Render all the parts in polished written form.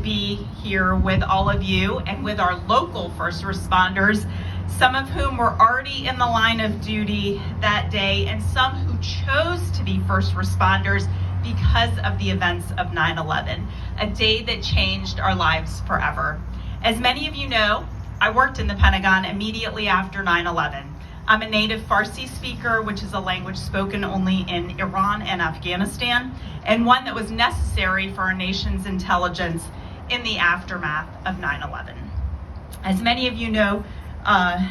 be here with all of you and with our local first responders, some of whom were already in the line of duty that day, and some who chose to be first responders because of the events of 9/11, a day that changed our lives forever. As many of you know, I worked in the Pentagon immediately after 9/11. I'm a native Farsi speaker, which is a language spoken only in Iran and Afghanistan, and one that was necessary for our nation's intelligence in the aftermath of 9/11. As many of you know, I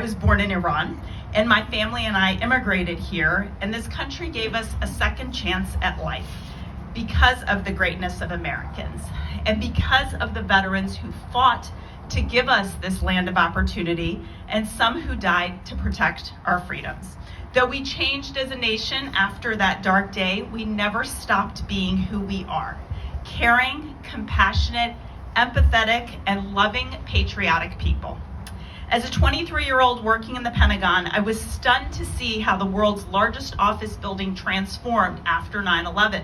was born in Iran, and my family and I immigrated here, and this country gave us a second chance at life because of the greatness of Americans and because of the veterans who fought to give us this land of opportunity, and some who died to protect our freedoms. Though we changed as a nation after that dark day, we never stopped being who we are: caring, compassionate, empathetic, and loving, patriotic people. As a 23-year-old working in the Pentagon, I was stunned to see how the world's largest office building transformed after 9/11.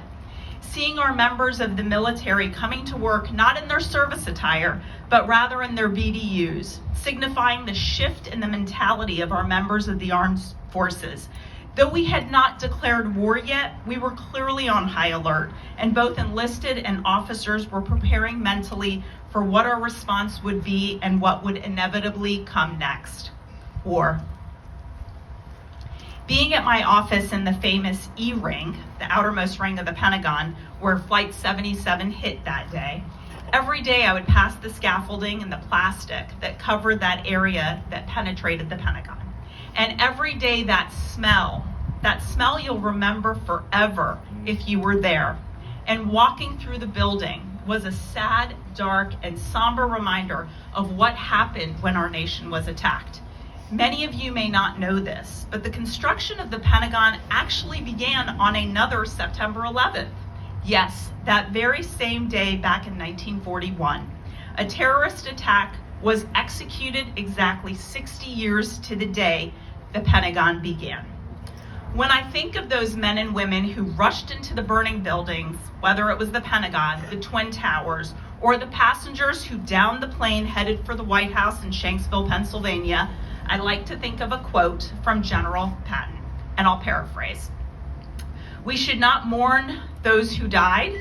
Seeing our members of the military coming to work not in their service attire, but rather in their BDUs, signifying the shift in the mentality of our members of the armed forces. Though we had not declared war yet, we were clearly on high alert, and both enlisted and officers were preparing mentally for what our response would be and what would inevitably come next: war. Being at my office in the famous E-ring, the outermost ring of the Pentagon, where Flight 77 hit that day, every day I would pass the scaffolding and the plastic that covered that area that penetrated the Pentagon. And every day that smell you'll remember forever if you were there. And walking through the building was a sad, dark, and somber reminder of what happened when our nation was attacked. Many of you may not know this, but the construction of the Pentagon actually began on another September 11th. Yes, that very same day back in 1941. A terrorist attack was executed exactly 60 years to the day the Pentagon began. When I think of those men and women who rushed into the burning buildings, whether it was the Pentagon, the Twin Towers, or the passengers who downed the plane headed for the White House in Shanksville, Pennsylvania, I like to think of a quote from General Patton, and I'll paraphrase. "We should not mourn those who died,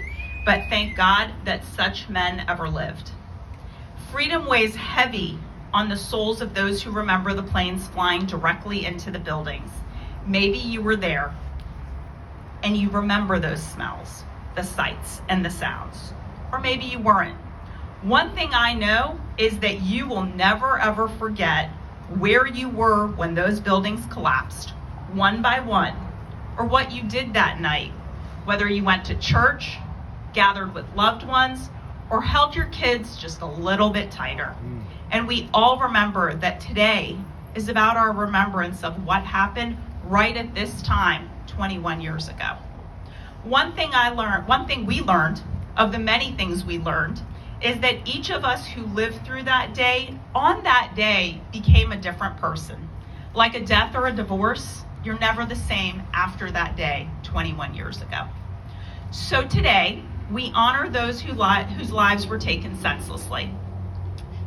but thank God that such men ever lived." Freedom weighs heavy on the souls of those who remember the planes flying directly into the buildings. Maybe you were there, and you remember those smells, the sights, and the sounds. Or maybe you weren't. One thing I know is that you will never ever forget where you were when those buildings collapsed, one by one, or what you did that night, whether you went to church, gathered with loved ones, or held your kids just a little bit tighter. And we all remember that today is about our remembrance of what happened right at this time 21 years ago. One thing we learned, of the many things we learned, is that each of us who lived through that day, on that day, became a different person. Like a death or a divorce, you're never the same after that day 21 years ago. So today, we honor those whose lives were taken senselessly.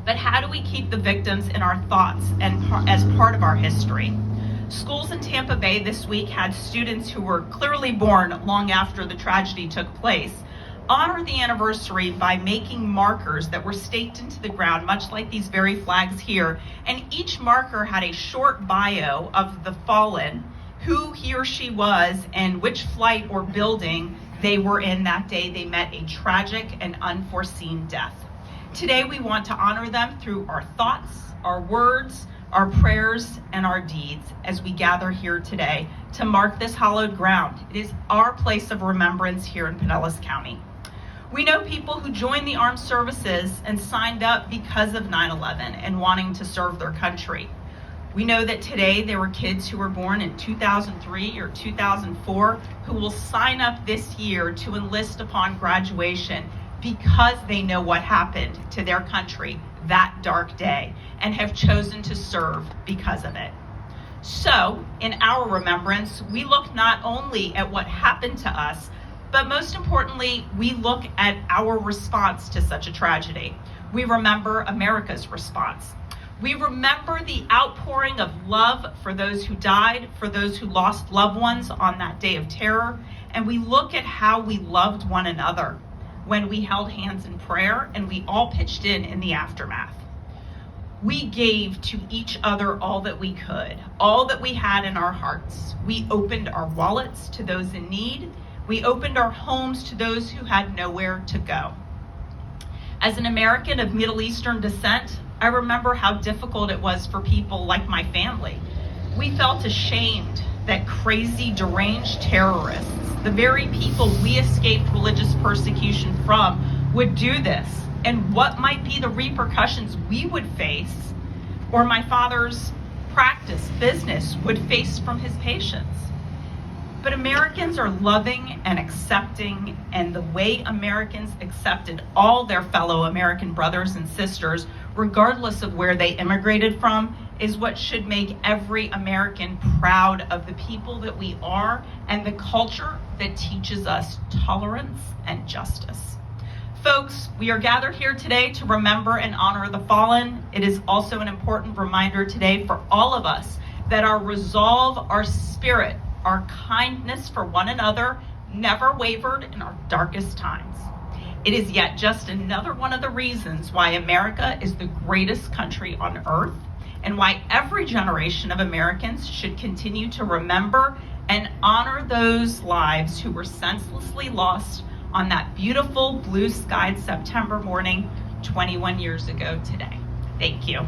But how do we keep the victims in our thoughts and as part of our history? Schools in Tampa Bay this week had students who were clearly born long after the tragedy took place honor the anniversary by making markers that were staked into the ground, much like these very flags here. And each marker had a short bio of the fallen, who he or she was, and which flight or building they were in that day they met a tragic and unforeseen death. Today we want to honor them through our thoughts, our words, our prayers, and our deeds as we gather here today to mark this hallowed ground. It is our place of remembrance here in Pinellas County. We know people who joined the armed services and signed up because of 9/11 and wanting to serve their country. We know that today there were kids who were born in 2003 or 2004 who will sign up this year to enlist upon graduation because they know what happened to their country that dark day and have chosen to serve because of it. So, in our remembrance, we look not only at what happened to us, But most importantly, we look at our response to such a tragedy. We remember America's response. We remember the outpouring of love for those who died, for those who lost loved ones on that day of terror, and we look at how we loved one another when we held hands in prayer and we all pitched in the aftermath. We gave to each other all that we could, all that we had in our hearts. We opened our wallets to those in need. We opened our homes to those who had nowhere to go. As an American of Middle Eastern descent, I remember how difficult it was for people like my family. We felt ashamed that crazy, deranged terrorists, the very people we escaped religious persecution from, would do this, and what might be the repercussions we would face, or my father's business would face from his patients. But Americans are loving and accepting, and the way Americans accepted all their fellow American brothers and sisters, regardless of where they immigrated from, is what should make every American proud of the people that we are and the culture that teaches us tolerance and justice. Folks, we are gathered here today to remember and honor the fallen. It is also an important reminder today for all of us that our resolve, our spirit, our kindness for one another never wavered in our darkest times. It is yet just another one of the reasons why America is the greatest country on earth, and why every generation of Americans should continue to remember and honor those lives who were senselessly lost on that beautiful blue-skied September morning 21 years ago today. Thank you.